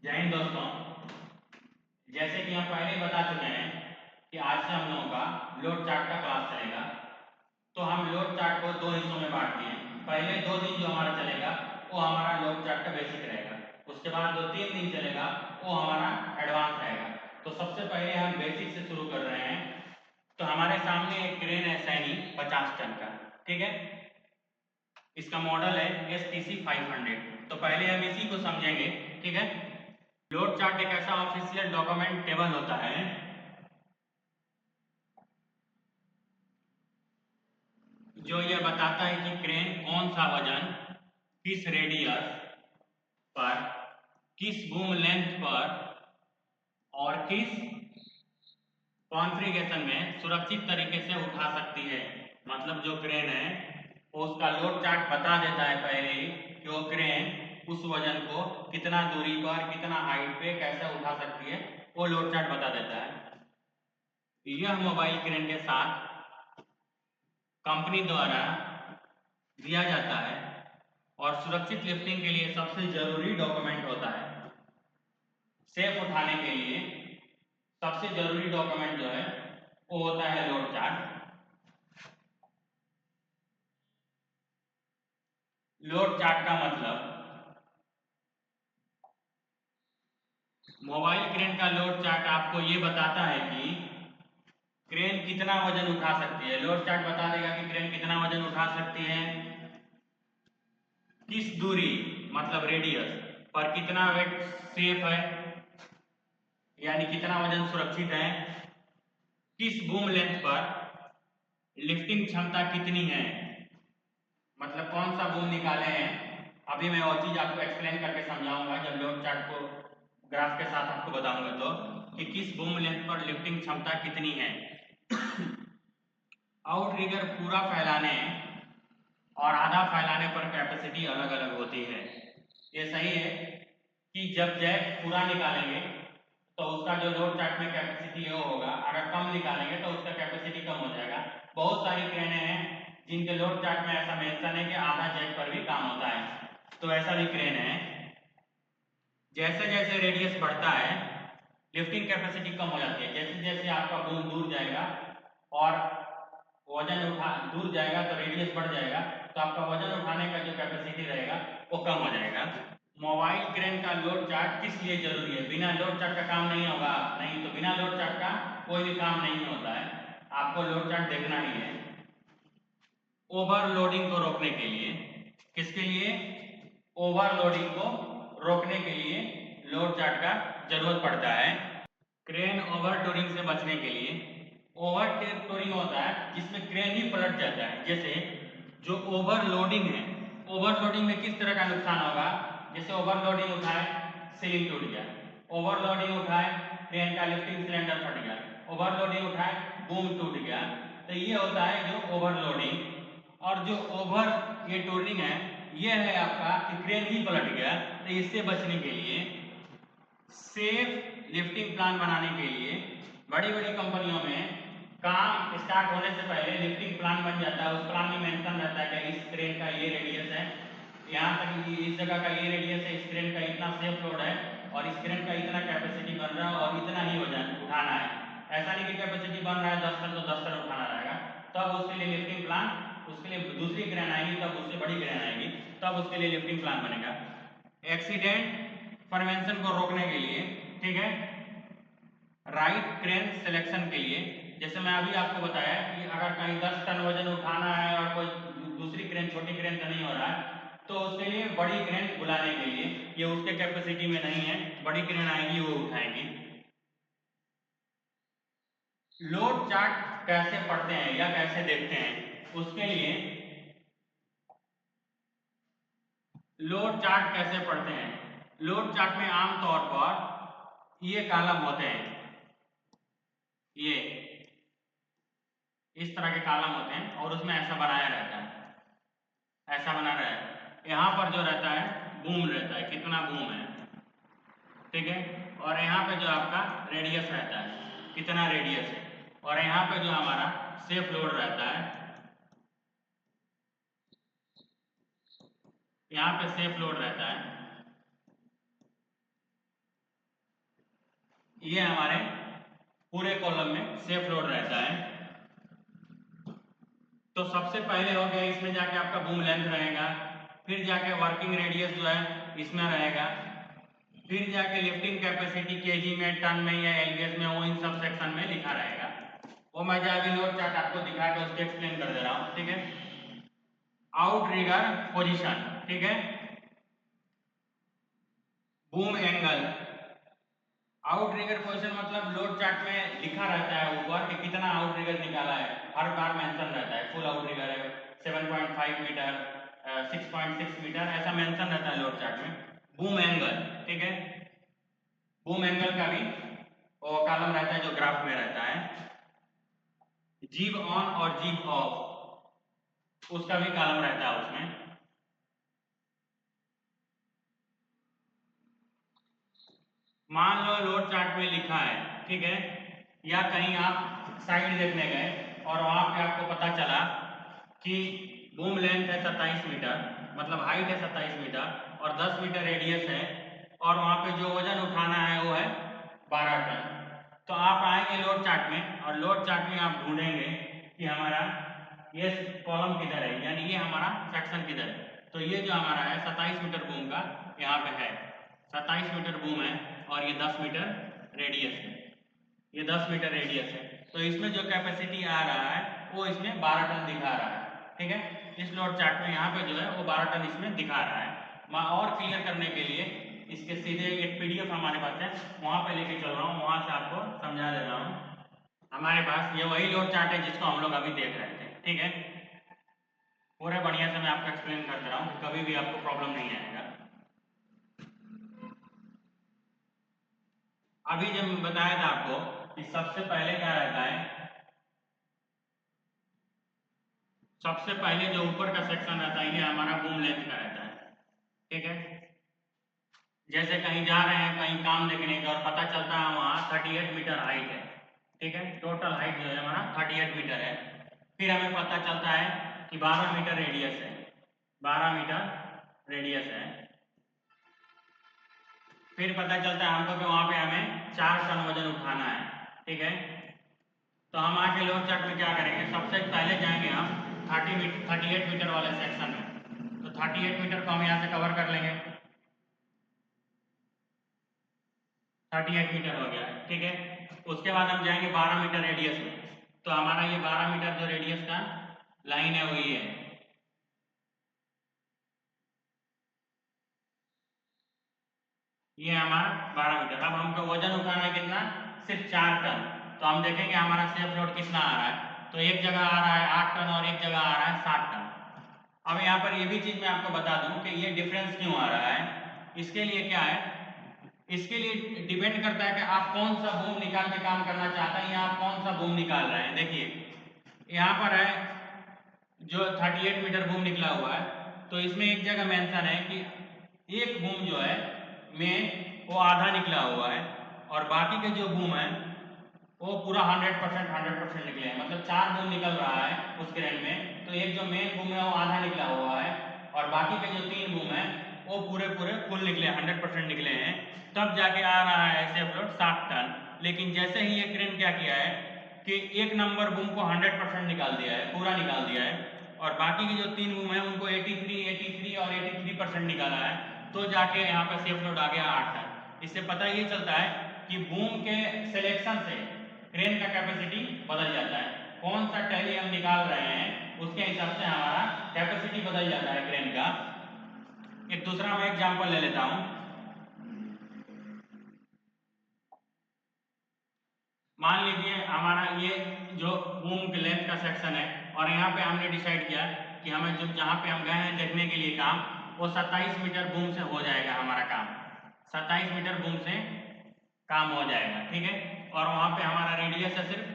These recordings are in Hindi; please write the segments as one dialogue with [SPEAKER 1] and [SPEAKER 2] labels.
[SPEAKER 1] जय हिंद दोस्तों। जैसे कि हम पहले ही बता चुके हैं कि आज से हम लोगों का लोड चार्ट का क्लास चलेगा। तो हम लोड चार्ट को दो हिस्सों में बांट दिए हैं। पहले 2 दिन जो हमारा चलेगा वो हमारा लोड चार्ट का बेसिक रहेगा। उसके बाद जो 3 दिन चलेगा वो हमारा एडवांस रहेगा। तो सबसे पहले हम बेसिक से शुरू कर रहे हैं। तो हमारे सामने एक क्रेन है सैनी 50 टन का, ठीक है। इसका मॉडल है STC 500। तो पहले हम इसी को समझेंगे, ठीक है। लोड चार्ट एक ऐसा ऑफिशियल डॉक्यूमेंट टेबल होता है जो यह बताता है कि क्रेन कौन सा वजन किस रेडियस पर, किस बूम लेंथ पर और किस कॉन्फ़िगरेशन में सुरक्षित तरीके से उठा सकती है। मतलब जो क्रेन है वो उसका लोड चार्ट बता देता है पहले ही कि वो क्रेन उस वजन को कितना दूरी पर, कितना हाइट पे कैसे उठा सकती है, वो लोड चार्ट बता देता है। यह मोबाइल क्रेन के साथ कंपनी द्वारा दिया जाता है और सुरक्षित लिफ्टिंग के लिए सबसे जरूरी डॉक्यूमेंट होता है। सेफ उठाने के लिए सबसे जरूरी डॉक्यूमेंट जो है वो होता है लोड चार्ट। लोड चार्ट का मतलब मोबाइल क्रेन का लोड चार्ट आपको ये बताता है कि क्रेन कितना वजन उठा सकती है। लोड चार्ट बता देगा कि क्रेन कितना वजन उठा सकती है, किस दूरी मतलब रेडियस पर कितना वेट सेफ है, यानी कितना वजन सुरक्षित है, किस बूम लेंथ पर लिफ्टिंग क्षमता कितनी है, मतलब कौन सा बूम निकाले हैं। अभी मैं वो चीज आपको एक्सप्लेन करके समझाऊंगा जब लोड चार्ट को ग्राफ के साथ आपको बताऊंगा तो कि किस बूम लेंथ पर लिफ्टिंग क्षमता कितनी है। आउटरिगर पूरा फैलाने और आधा फैलाने पर कैपेसिटी अलग अलग होती है। ये सही है कि जब जैक पूरा निकालेंगे तो उसका जो लोड चार्ट में कैपेसिटी है वो होगा, अगर कम निकालेंगे तो उसका कैपेसिटी कम हो जाएगा। बहुत सारी क्रेनें हैं जिनके लोड चार्ट में ऐसा मेंशन है कि आधा जैक पर भी काम होता है। तो ऐसा भी क्रेन है। जैसे जैसे रेडियस बढ़ता है लिफ्टिंग कैपेसिटी कम हो जाती है। जैसे जैसे आपका बूम दूर जाएगा और वजन उठा दूर जाएगा तो रेडियस बढ़ जाएगा, तो आपका वजन उठाने का जो कैपेसिटी रहेगा वो कम हो जाएगा। मोबाइल क्रेन का लोड चार्ट किस लिए जरूरी है? बिना लोड चार्ट का काम नहीं होगा। नहीं, तो बिना लोड चार्ट का कोई भी काम नहीं होता है। आपको लोड चार्ट देखना ही है। ओवरलोडिंग को रोकने के लिए, किसके लिए? ओवरलोडिंग को रोकने के लिए लोड चार्ट का जरूरत पड़ता है। क्रेन ओवर टूरिंग से बचने के लिए, ओवर टूरिंग होता है जिसमें क्रेन ही पलट जाता है। जैसे जो ओवरलोडिंग है, ओवरलोडिंग में किस तरह का नुकसान होगा? जैसे ओवरलोडिंग उठाए सीलिंग टूट गया, ओवरलोडिंग उठाए क्रेन का लिफ्टिंग सिलेंडर फट गया, ओवरलोडिंग उठाए बूम टूट गया। तो ये होता है जो ओवरलोडिंग। और जो ओवर ये टूरिंग है ये है आपका कि क्रेन ही पलट गया। तो इससे बचने के लिए सेफ लिफ्टिंग प्लान बनाने के लिए बड़ी बड़ी कंपनियों में काम स्टार्ट होने से पहले लिफ्टिंग प्लान बन जाता है। उस प्लान में मेंशन रहता है कि इस क्रेन का ये रेडियस है, यहाँ तक इस जगह का ये रेडियस है, इस क्रेन का इतना सेफ लोड है और इस क्रेन का इतना कैपेसिटी बन रहा है और इतना ही वजन उठाना है। ऐसा नहीं कि कैपेसिटी बन रहा है 10 टन तो 10 टन उठाना रहेगा। तब उसके लिए लिफ्टिंग प्लान, उसके लिए दूसरी क्रेन आएगी, तब उससे बड़ी क्रेन आएगी, तब उसके लिए लिफ्टिंग प्लान बनेगा। एक्सीडेंट प्रिवेंशन को रोकने के लिए, ठीक है, राइट क्रेन सिलेक्शन के लिए, जैसे मैं अभी आपको बताया कि अगर कहीं 10 टन वजन उठाना है और कोई दूसरी क्रेन, छोटी क्रेन से नहीं हो रहा है, तो उसके लिए बड़ी क्रेन बुलाने के लिए, ये उसके कैपेसिटी में नहीं है, बड़ी क्रेन आएगी वो उठाएगी। लोड चार्ट कैसे पढ़ते हैं या कैसे देखते हैं? उसके लिए लोड चार्ट कैसे पढ़ते हैं? लोड चार्ट में आमतौर पर ये कॉलम होते हैं, ये इस तरह के कॉलम होते हैं और उसमें ऐसा बनाया रहता है, ऐसा बना रहा है। यहाँ पर जो रहता है बूम रहता है, कितना बूम है, ठीक है। और यहाँ पे जो आपका रेडियस रहता है, कितना रेडियस है। और यहाँ पे जो हमारा सेफ लोड रहता है, यहाँ पे सेफ लोड रहता है। ये हमारे पूरे कॉलम में सेफ लोड रहता है। तो सबसे पहले हो गया, इसमें जाके आपका बूम लेंथ रहेगा, फिर जाके वर्किंग रेडियस जो है इसमें रहेगा, फिर जाके लिफ्टिंग कैपेसिटी केजी में, टन में या एलबीएस में, वो इन सब सेक्शन में लिखा रहेगा। वो मैं जो अभी लोड चार्ट आपको दिखा के उसको एक्सप्लेन कर दे रहा हूँ, ठीक है। आउट रिगर पोजीशन, ठीक है। Boom angle, outrigger position मतलब लोड चार्ट में लिखा रहता है ऊपर कि कितना आउट रिगर निकाला है, हर बार मेंशन रहता है। फुल आउट रिगर है 7.5 मीटर, 6.6 मीटर, ऐसा मेंशन रहता है लोड चार्ट में। बूम एंगल, ठीक है। बूम एंगल का भी वो कॉलम रहता है जो ग्राफ में रहता है। जीब ऑन और जीब ऑफ, उसका भी कॉलम रहता है उसमें। मान लो लोड चार्ट में लिखा है, ठीक है, या कहीं आप साइड देखने गए और वहां पे आपको पता चला कि बूम लेंथ है 27 मीटर, मतलब हाइट है 27 मीटर और 10 मीटर रेडियस है, और वहां पे जो वजन उठाना है वो है 12 टन। तो आप आएंगे लोड चार्ट में और लोड चार्ट में आप ढूंढेंगे कि हमारा ये कॉलम किधर है, यानी ये हमारा सेक्शन किधर है। तो ये जो हमारा है 27 मीटर बूम का यहाँ पे है, 27 मीटर बूम है और ये 10 मीटर रेडियस है, ये 10 मीटर रेडियस है। तो इसमें जो कैपेसिटी आ रहा है वो इसमें 12 टन दिखा रहा है, ठीक है। इस लोड चार्ट में यहाँ पे जो है वो 12 टन इसमें दिखा रहा है। मैं और क्लियर करने के लिए इसके सीधे एक पीडीएफ हमारे पास है, वहाँ पे लेके चल रहा हूँ, वहाँ से आपको समझा दे रहा हूँ। हमारे पास ये वही लोड चार्ट है जिसको हम लोग अभी देख रहे थे, ठीक है। पूरा बढ़िया से मैं आपको एक्सप्लेन कर दे रहा हूँ, कभी भी आपको प्रॉब्लम नहीं आएगा। अभी जब बताया था आपको कि सबसे पहले क्या रहता है, सबसे पहले जो ऊपर का सेक्शन रहता है ये हमारा बूम लेंथ का रहता है, ठीक है। जैसे कहीं जा रहे हैं कहीं काम देखने का और पता चलता है वहाँ 38 मीटर हाइट है, ठीक है, टोटल हाइट जो है हमारा 38 मीटर है। फिर हमें पता चलता है कि 12 मीटर रेडियस है, 12 मीटर रेडियस है। फिर पता चलता है हमको कि वहाँ पे हमें 4 टन वजन उठाना है, ठीक है। तो हम आके लोड चार्ट में क्या करेंगे, सबसे पहले जाएंगे हम 38 मीटर वाले सेक्शन में। तो 38 मीटर को हम यहाँ से कवर कर लेंगे, 38 मीटर हो गया, ठीक है। उसके बाद हम जाएंगे 12 मीटर रेडियस में। तो हमारा ये 12 मीटर जो रेडियस का लाइन है वही है, ये हमारा 12 मीटर। अब हमको वजन उठाना है कितना, सिर्फ 4 टन। तो हम देखेंगे हमारा सेफ लोड कितना आ रहा है। तो एक जगह आ रहा है 8 टन और एक जगह आ रहा है 7 टन। अब यहाँ पर ये भी चीज मैं आपको बता दूं कि ये डिफरेंस क्यों आ रहा है। इसके लिए क्या है, इसके लिए डिपेंड करता है कि आप कौन सा बूम निकाल के काम करना चाहते हैं या आप कौन सा बूम निकाल रहे हैं। देखिए यहाँ पर है जो 38 मीटर बूम निकला हुआ है, तो इसमें एक जगह मेंशन है कि एक बूम जो है में वो आधा निकला हुआ है और बाकी के जो बूम है वो पूरा 100% निकले हैं, मतलब 4 बूम निकल रहा है उस क्रेन में। तो एक जो मेन बूम है वो आधा निकला हुआ है और बाकी के जो 3 बूम है वो पूरे पूरे फुल निकले, 100% निकले हैं। तब जाके आ रहा है सेफ लोड 7 टन। लेकिन जैसे ही ये क्रेन क्या किया है कि एक नंबर बूम को 100% निकाल दिया है, पूरा निकाल दिया है, और बाकी के जो 3 बूम है उनको 83 और 83% निकाला है। तो जाके यहाँ पर सेफ लोड आ गया 8 टन। इससे पता ये चलता है कि बूम के सिलेक्शन से क्रेन का कैपेसिटी बदल जाता है। कौन सा टैली हम निकाल रहे हैं उसके हिसाब से हमारा कैपेसिटी बदल जाता है क्रेन का। एक दूसरा मैं एग्जांपल ले लेता हूं। मान लीजिए हमारा ये जो बूम के लेंथ का सेक्शन है और यहाँ पे हमने डिसाइड किया कि हमें जो जहाँ पे हम गए हैं देखने के लिए काम, वो 27 मीटर बूम से हो जाएगा हमारा काम, 27 मीटर बूम से काम हो जाएगा, ठीक है। और वहाँ पे हमारा रेडियस है सिर्फ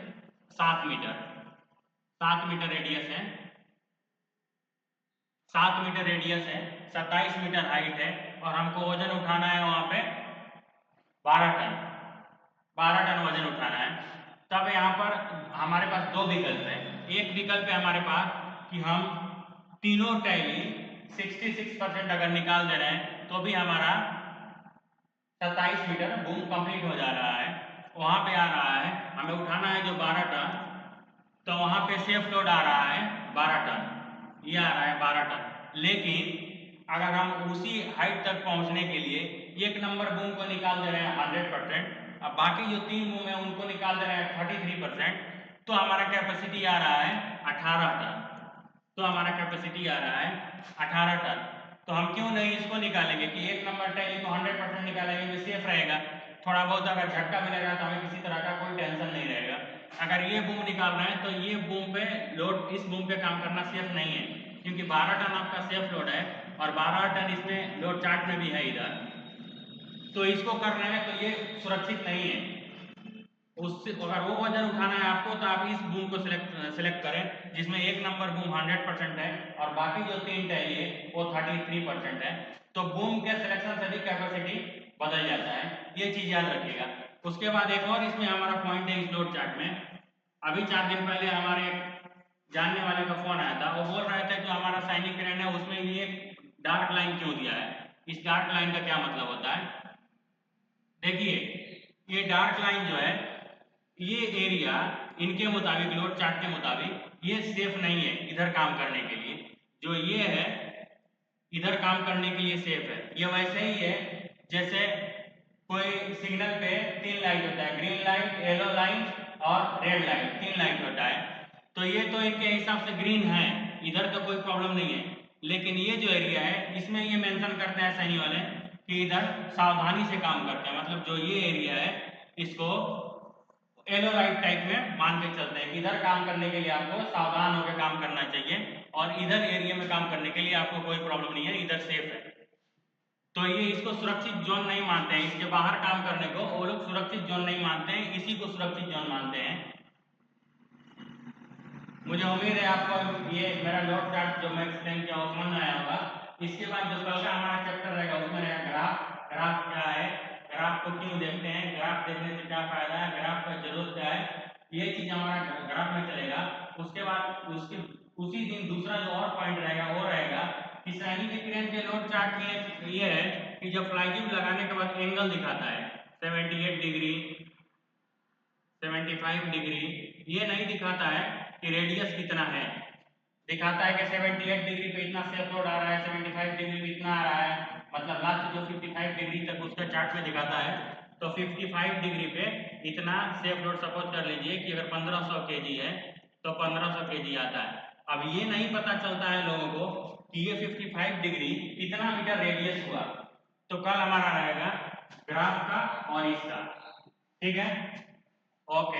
[SPEAKER 1] 7 मीटर, 7 मीटर रेडियस है, 7 मीटर रेडियस है, 27 मीटर हाइट है और हमको वजन उठाना है वहाँ पे 12 टन, 12 टन वजन उठाना है। तब यहाँ पर हमारे पास दो विकल्प है। एक विकल्प है हमारे पास कि हम तीनों टैली 66% अगर निकाल दे रहे हैं तो भी हमारा 27 मीटर बूम कंप्लीट हो जा रहा है। वहां पे आ रहा है, हमें उठाना है जो 12 टन, तो वहां पे सेफ लोड आ रहा है 12 टन, ये आ रहा है 12 टन। लेकिन अगर हम उसी हाइट तक पहुंचने के लिए एक नंबर बूम को निकाल दे रहे हैं 100%, अब बाकी जो 3 बूम है उनको निकाल दे रहे हैं 33%, तो हमारा कैपेसिटी आ रहा है 18 टन। तो हमारा कैपेसिटी आ रहा है 18 टन। तो हम क्यों नहीं इसको निकालेंगे कि एक नंबर टैली को 100% निकालेंगे, ये सेफ रहेगा। थोड़ा बहुत अगर झटका मिलेगा तो हमें किसी तरह का कोई टेंशन नहीं रहेगा। अगर ये बूम निकाल रहे हैं तो ये बूम पे लोड, इस बूम पे काम करना सेफ नहीं है, क्योंकि 12 टन आपका सेफ लोड है और 12 टन इसमें लोड चार्ट में भी है इधर, तो इसको कर रहे हैं तो ये सुरक्षित नहीं है। उससे अगर वो वजन उठाना है आपको तो आप इस बूम को सिलेक्ट करें जिसमें एक नंबर बूम 100% है और बाकी जो 3 टैली है वो 33% है। तो बूम के सिलेक्शन से भी कैपेसिटी बदल जाता है, ये चीज याद रखिएगा। उसके बाद एक और इसमें हमारा पॉइंट है इस लोड चार्ट में। अभी 4 दिन पहले हमारे जानने वाले का फोन आया था, वो बोल रहे थे जो हमारा साइनिक क्रेन है उसमें ये डार्क लाइन क्यों दिया है, इस डार्क लाइन का क्या मतलब होता है। देखिए ये डार्क लाइन जो है, ये एरिया इनके मुताबिक, लोड चार्ट के मुताबिक ये सेफ नहीं है इधर काम करने के लिए। जो ये है इधर काम करने के लिए सेफ है। ये वैसे ही है जैसे कोई सिग्नल पे 3 लाइट होता है, ग्रीन लाइट, येलो लाइट और रेड लाइट, 3 लाइट होता है। तो ये तो इनके हिसाब से ग्रीन है, इधर तो कोई प्रॉब्लम नहीं है। लेकिन ये जो एरिया है इसमें ये मेंशन करते हैं सैनी वाले कि इधर सावधानी से काम करते हैं, मतलब जो ये एरिया है इसको येलो लाइट टाइप में मान के चलते हैं। इधर काम करने के लिए आपको सावधान होकर काम करना चाहिए और इधर एरिया में काम करने के लिए आपको कोई प्रॉब्लम नहीं है, इधर सेफ है। तो ये इसको सुरक्षित जोन नहीं मानते हैं, इसके बाहर काम करने को वो लोग सुरक्षित जोन नहीं मानते हैं, इसी को सुरक्षित जोन मानते हैं। मुझे उम्मीद है आपको ये मेरा लोड चार्ट जो मैं एक्सप्लेन किया वो समझ में आया होगा। इसके बाद जो कल का हमारा चैप्टर रहेगा उसमें रहेगा ग्राफ। ग्राफ क्या है, ग्राफ को क्यों देखते हैं, ग्राफ देखने से क्या फायदा है, ग्राफ का जरूरत क्या है, ये चीज हमारा ग्राफ में चलेगा। उसके बाद उसी दिन दूसरा जो और पॉइंट रहेगा वो रहेगा कि सैनिक क्रेन के लोड चार्ट में ये है कि जब फ्लाईट्यूब लगाने के बाद एंगल दिखाता है 78 डिग्री, 75 डिग्री, ये नहीं दिखाता है कि रेडियस कितना है। दिखाता है कि 78 डिग्री पे इतना सेफ लोड आ रहा है, 75 डिग्री पे इतना आ रहा है, मतलब लास्ट जो 55 डिग्री तक उसका चार्ट में दिखाता है। तो 55 डिग्री पे इतना सेफ लोड, सपोज कर लीजिए कि अगर 1500 केजी है तो 1500 केजी आता है। अब ये नहीं पता चलता है लोगों को कि ये 55 डिग्री कितना मीटर रेडियस हुआ। तो कल हमारा रहेगा ग्राफ का और इसका, ठीक है, ओके।